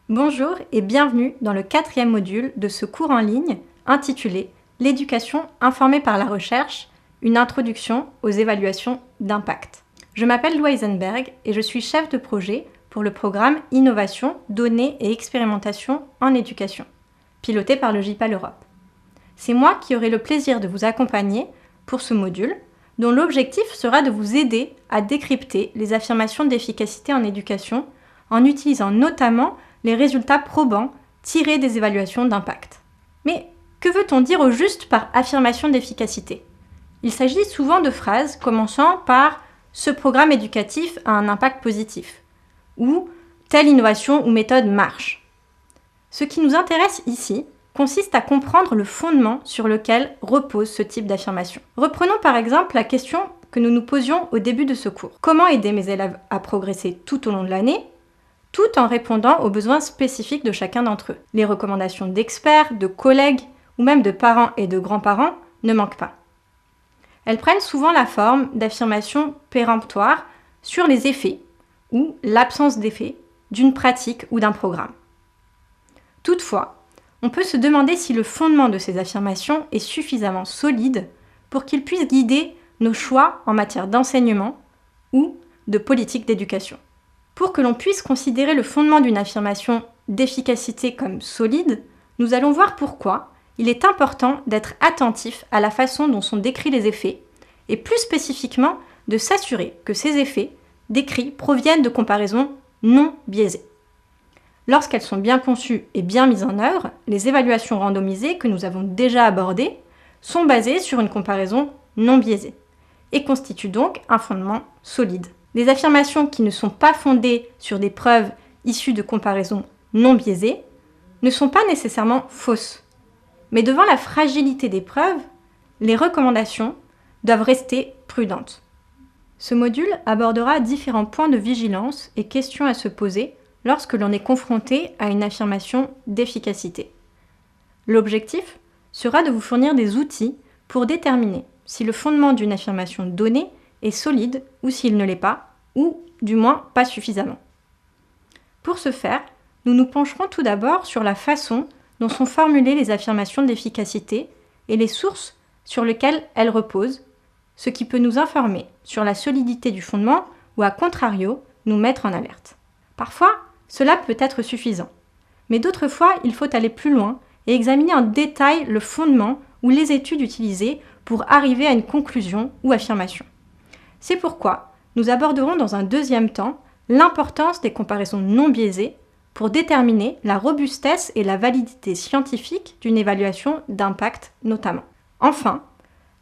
Bonjour et bienvenue dans le 4e module de ce cours en ligne intitulé « L'éducation informée par la recherche, une introduction aux évaluations d'impact ». Je m'appelle Lou Eisenberg et je suis chef de projet pour le programme Innovation, Données et Expérimentation en éducation, piloté par le JPAL Europe. C'est moi qui aurai le plaisir de vous accompagner pour ce module, dont l'objectif sera de vous aider à décrypter les affirmations d'efficacité en éducation en utilisant notamment les résultats probants tirés des évaluations d'impact. Mais que veut-on dire au juste par affirmation d'efficacité ? Il s'agit souvent de phrases commençant par « ce programme éducatif a un impact positif » ou « telle innovation ou méthode marche ». Ce qui nous intéresse ici consiste à comprendre le fondement sur lequel repose ce type d'affirmation. Reprenons par exemple la question que nous nous posions au début de ce cours. Comment aider mes élèves à progresser tout au long de l'année, tout en répondant aux besoins spécifiques de chacun d'entre eux? Les recommandations d'experts, de collègues ou même de parents et de grands-parents ne manquent pas. Elles prennent souvent la forme d'affirmations péremptoires sur les effets ou l'absence d'effet d'une pratique ou d'un programme. Toutefois, on peut se demander si le fondement de ces affirmations est suffisamment solide pour qu'il puisse guider nos choix en matière d'enseignement ou de politique d'éducation. Pour que l'on puisse considérer le fondement d'une affirmation d'efficacité comme solide, nous allons voir pourquoi il est important d'être attentif à la façon dont sont décrits les effets et plus spécifiquement de s'assurer que ces effets décrits proviennent de comparaisons non biaisées. Lorsqu'elles sont bien conçues et bien mises en œuvre, les évaluations randomisées que nous avons déjà abordées sont basées sur une comparaison non biaisée et constituent donc un fondement solide. Les affirmations qui ne sont pas fondées sur des preuves issues de comparaisons non biaisées ne sont pas nécessairement fausses. Mais devant la fragilité des preuves, les recommandations doivent rester prudentes. Ce module abordera différents points de vigilance et questions à se poser lorsque l'on est confronté à une affirmation d'efficacité. L'objectif sera de vous fournir des outils pour déterminer si le fondement d'une affirmation donnée est solide ou s'il ne l'est pas, ou du moins pas suffisamment. Pour ce faire, nous nous pencherons tout d'abord sur la façon dont sont formulées les affirmations d'efficacité et les sources sur lesquelles elles reposent, ce qui peut nous informer sur la solidité du fondement ou, à contrario, nous mettre en alerte. Parfois, cela peut être suffisant, mais d'autres fois, il faut aller plus loin et examiner en détail le fondement ou les études utilisées pour arriver à une conclusion ou affirmation. C'est pourquoi nous aborderons dans un deuxième temps l'importance des comparaisons non biaisées pour déterminer la robustesse et la validité scientifique d'une évaluation d'impact notamment. Enfin,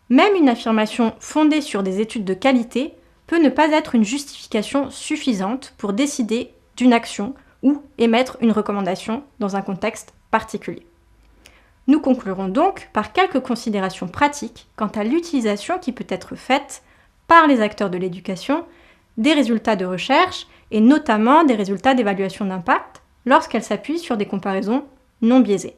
même une affirmation fondée sur des études de qualité peut ne pas être une justification suffisante pour décider d'une action ou émettre une recommandation dans un contexte particulier. Nous conclurons donc par quelques considérations pratiques quant à l'utilisation qui peut être faite par les acteurs de l'éducation des résultats de recherche et notamment des résultats d'évaluation d'impact lorsqu'elles s'appuient sur des comparaisons non biaisées.